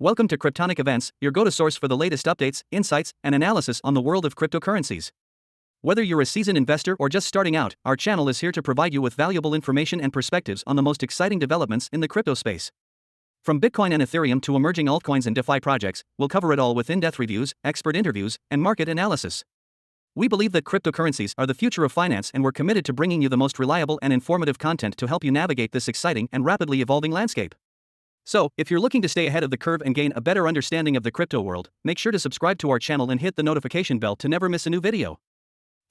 Welcome to Cryptonic Events, your go-to source for the latest updates, insights, and analysis on the world of cryptocurrencies. Whether you're a seasoned investor or just starting out, our channel is here to provide you with valuable information and perspectives on the most exciting developments in the crypto space. From Bitcoin and Ethereum to emerging altcoins and DeFi projects, we'll cover it all with in-depth reviews, expert interviews, and market analysis. We believe that cryptocurrencies are the future of finance, and we're committed to bringing you the most reliable and informative content to help you navigate this exciting and rapidly evolving landscape. So, if you're looking to stay ahead of the curve and gain a better understanding of the crypto world, make sure to subscribe to our channel and hit the notification bell to never miss a new video.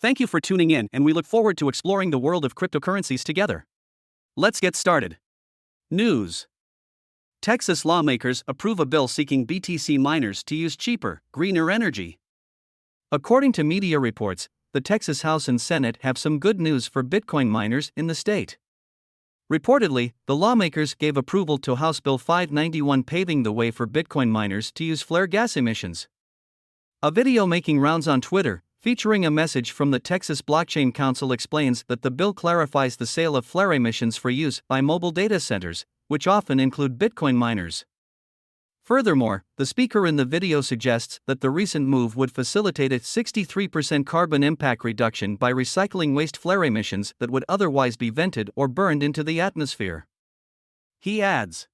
Thank you for tuning in, and we look forward to exploring the world of cryptocurrencies together. Let's get started. News: Texas lawmakers approve a bill seeking BTC miners to use cheaper, greener energy. According to media reports, the Texas House and Senate have some good news for Bitcoin miners in the state. Reportedly, the lawmakers gave approval to House Bill 591 paving the way for Bitcoin miners to use flare gas emissions. A video making rounds on Twitter, featuring a message from the Texas Blockchain Council, explains that the bill clarifies the sale of flare emissions for use by mobile data centers, which often include Bitcoin miners. Furthermore, the speaker in the video suggests that the recent move would facilitate a 63% carbon impact reduction by recycling waste flare emissions that would otherwise be vented or burned into the atmosphere. He adds,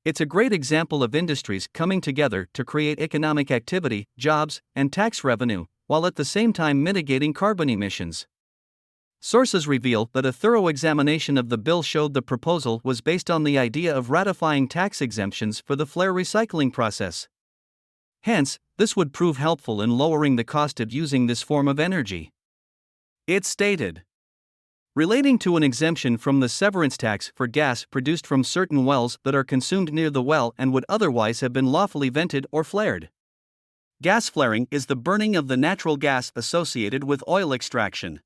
"It's a great example of industries coming together to create economic activity, jobs, and tax revenue, while at the same time mitigating carbon emissions." Sources reveal that a thorough examination of the bill showed the proposal was based on the idea of ratifying tax exemptions for the flare recycling process. Hence, this would prove helpful in lowering the cost of using this form of energy. It stated, relating to an exemption from the severance tax for gas produced from certain wells that are consumed near the well and would otherwise have been lawfully vented or flared. Gas flaring is the burning of the natural gas associated with oil extraction.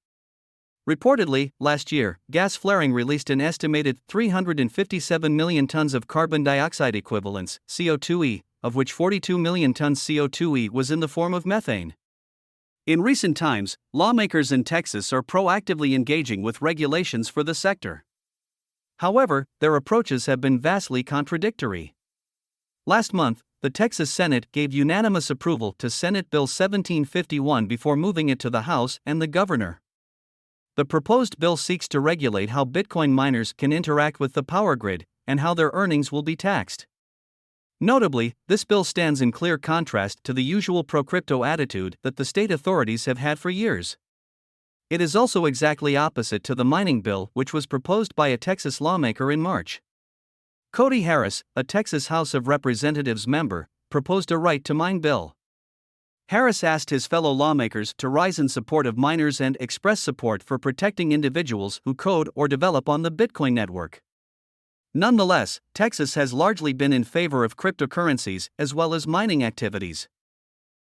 Reportedly, last year, gas flaring released an estimated 357 million tons of carbon dioxide equivalents, CO2e, of which 42 million tons CO2e was in the form of methane. In recent times, lawmakers in Texas are proactively engaging with regulations for the sector. However, their approaches have been vastly contradictory. Last month, the Texas Senate gave unanimous approval to Senate Bill 1751 before moving it to the House and the governor. The proposed bill seeks to regulate how Bitcoin miners can interact with the power grid and how their earnings will be taxed. Notably, this bill stands in clear contrast to the usual pro-crypto attitude that the state authorities have had for years. It is also exactly opposite to the mining bill, which was proposed by a Texas lawmaker in March. Cody Harris, a Texas House of Representatives member, proposed a right to mine bill. Harris asked his fellow lawmakers to rise in support of miners and express support for protecting individuals who code or develop on the Bitcoin network. Nonetheless, Texas has largely been in favor of cryptocurrencies as well as mining activities.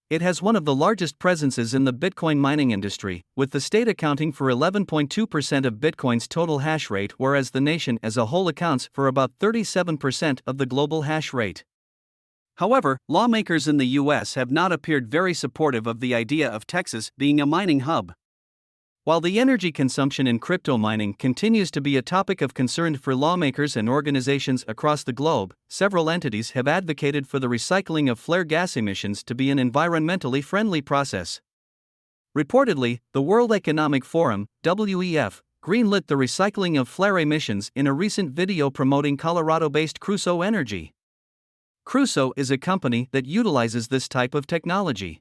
It has one of the largest presences in the Bitcoin mining industry, with the state accounting for 11.2% of Bitcoin's total hash rate, whereas the nation as a whole accounts for about 37% of the global hash rate. However, lawmakers in the U.S. have not appeared very supportive of the idea of Texas being a mining hub. While the energy consumption in crypto mining continues to be a topic of concern for lawmakers and organizations across the globe, several entities have advocated for the recycling of flare gas emissions to be an environmentally friendly process. Reportedly, the World Economic Forum, WEF, greenlit the recycling of flare emissions in a recent video promoting Colorado-based Crusoe Energy. Crusoe is a company that utilizes this type of technology.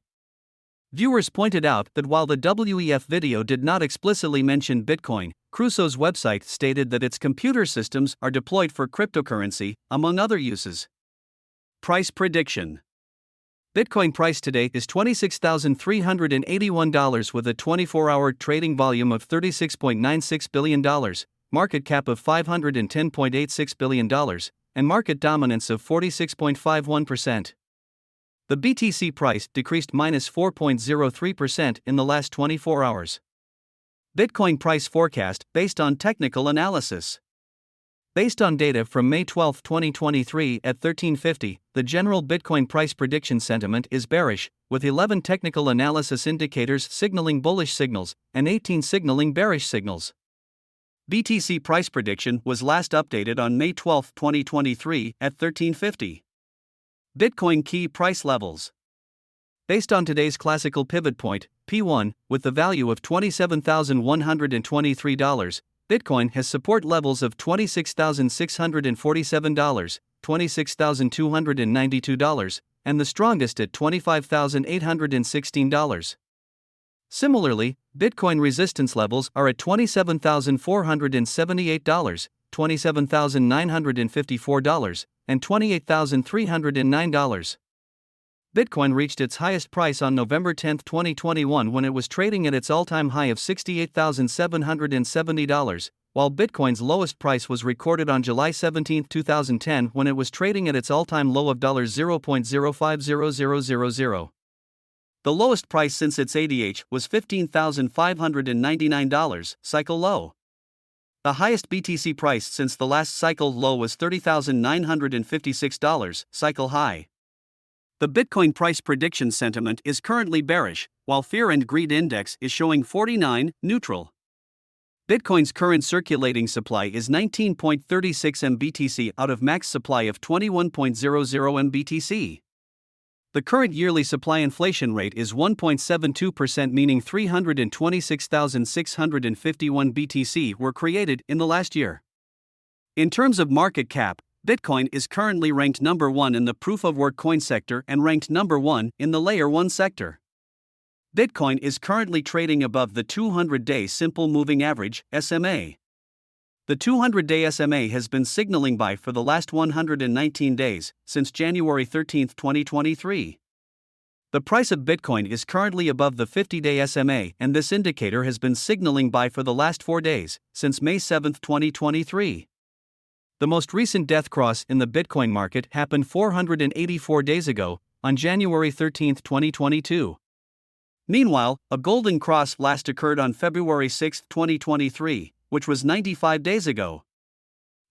Viewers pointed out that while the WEF video did not explicitly mention Bitcoin, Crusoe's website stated that its computer systems are deployed for cryptocurrency, among other uses. Price prediction: Bitcoin price today is $26,381 with a 24-hour trading volume of $36.96 billion, market cap of $510.86 billion, and market dominance of 46.51%. The BTC price decreased minus 4.03% in the last 24 hours. Bitcoin price forecast based on technical analysis. Based on data from May 12, 2023 at 1350, the general Bitcoin price prediction sentiment is bearish, with 11 technical analysis indicators signaling bullish signals and 18 signaling bearish signals. BTC price prediction was last updated on May 12, 2023 at 1350. Bitcoin key price levels. Based on today's classical pivot point, P1, with the value of $27,123, Bitcoin has support levels of $26,647, $26,292, and the strongest at $25,816. Similarly, Bitcoin resistance levels are at $27,478, $27,954, and $28,309. Bitcoin reached its highest price on November 10, 2021 when it was trading at its all-time high of $68,770, while Bitcoin's lowest price was recorded on July 17, 2010 when it was trading at its all-time low of $0.050000. The lowest price since its ADH was $15,599, cycle low. The highest BTC price since the last cycle low was $30,956, cycle high. The Bitcoin price prediction sentiment is currently bearish, while fear and greed index is showing 49, neutral. Bitcoin's current circulating supply is 19.36 MBTC out of max supply of 21.00 MBTC. The current yearly supply inflation rate is 1.72%, meaning 326,651 BTC were created in the last year. In terms of market cap, Bitcoin is currently ranked number 1 in the proof-of-work coin sector and ranked number 1 in the Layer 1 sector. Bitcoin is currently trading above the 200-day simple moving average, SMA. The 200-day SMA has been signaling buy for the last 119 days, since January 13, 2023. The price of Bitcoin is currently above the 50-day SMA, and this indicator has been signaling buy for the last 4 days, since May 7, 2023. The most recent death cross in the Bitcoin market happened 484 days ago, on January 13, 2022. Meanwhile, a golden cross last occurred on February 6, 2023, which was 95 days ago.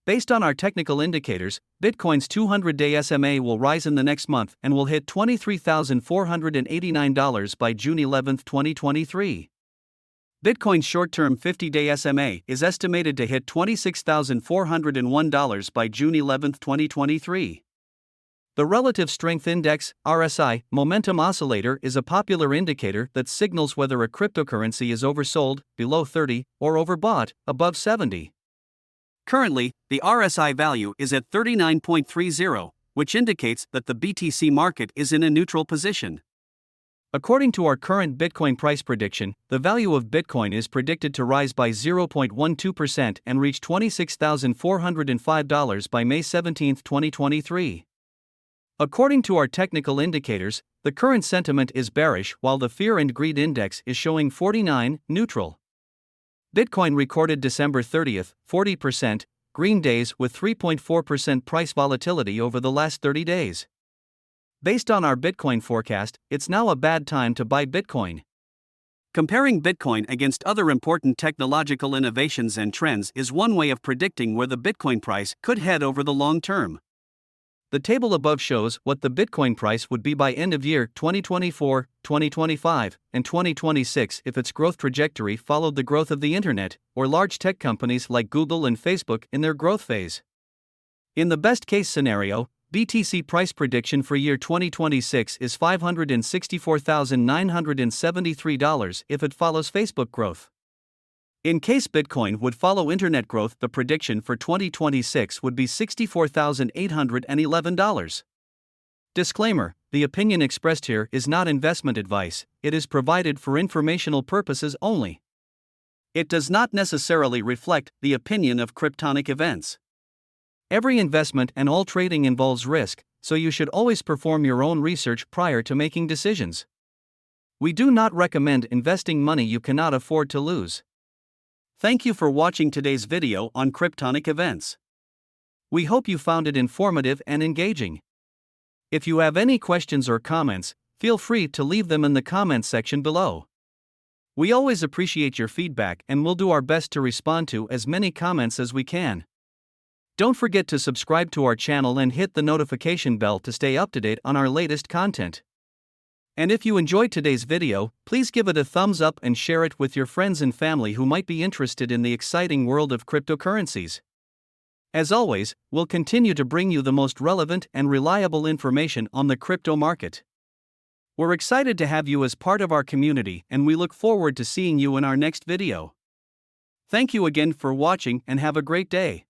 Based on our technical indicators, Bitcoin's 200-day SMA will rise in the next month and will hit $23,489 by June 11, 2023. Bitcoin's short-term 50-day SMA is estimated to hit $26,401 by June 11, 2023. The Relative Strength Index, RSI, momentum oscillator is a popular indicator that signals whether a cryptocurrency is oversold, below 30, or overbought, above 70. Currently, the RSI value is at 39.30, which indicates that the BTC market is in a neutral position. According to our current Bitcoin price prediction, the value of Bitcoin is predicted to rise by 0.12% and reach $26,405 by May 17, 2023. According to our technical indicators, the current sentiment is bearish while the fear and greed index is showing 49, neutral. Bitcoin recorded December 30th, 40% green days with 3.4% price volatility over the last 30 days. Based on our Bitcoin forecast, it's now a bad time to buy Bitcoin. Comparing Bitcoin against other important technological innovations and trends is one way of predicting where the Bitcoin price could head over the long term. The table above shows what the Bitcoin price would be by end of year 2024, 2025, and 2026 if its growth trajectory followed the growth of the internet, or large tech companies like Google and Facebook in their growth phase. In the best case scenario, BTC price prediction for year 2026 is $564,973 if it follows Facebook growth. In case Bitcoin would follow internet growth, the prediction for 2026 would be $64,811. Disclaimer: the opinion expressed here is not investment advice, it is provided for informational purposes only. It does not necessarily reflect the opinion of Cryptonic events. Every investment and all trading involves risk, so you should always perform your own research prior to making decisions. We do not recommend investing money you cannot afford to lose. Thank you for watching today's video on Cryptonic events. We hope you found it informative and engaging. If you have any questions or comments, feel free to leave them in the comments section below. We always appreciate your feedback and we'll do our best to respond to as many comments as we can. Don't forget to subscribe to our channel and hit the notification bell to stay up to date on our latest content. And if you enjoyed today's video, please give it a thumbs up and share it with your friends and family who might be interested in the exciting world of cryptocurrencies. As always, we'll continue to bring you the most relevant and reliable information on the crypto market. We're excited to have you as part of our community, and we look forward to seeing you in our next video. Thank you again for watching and have a great day.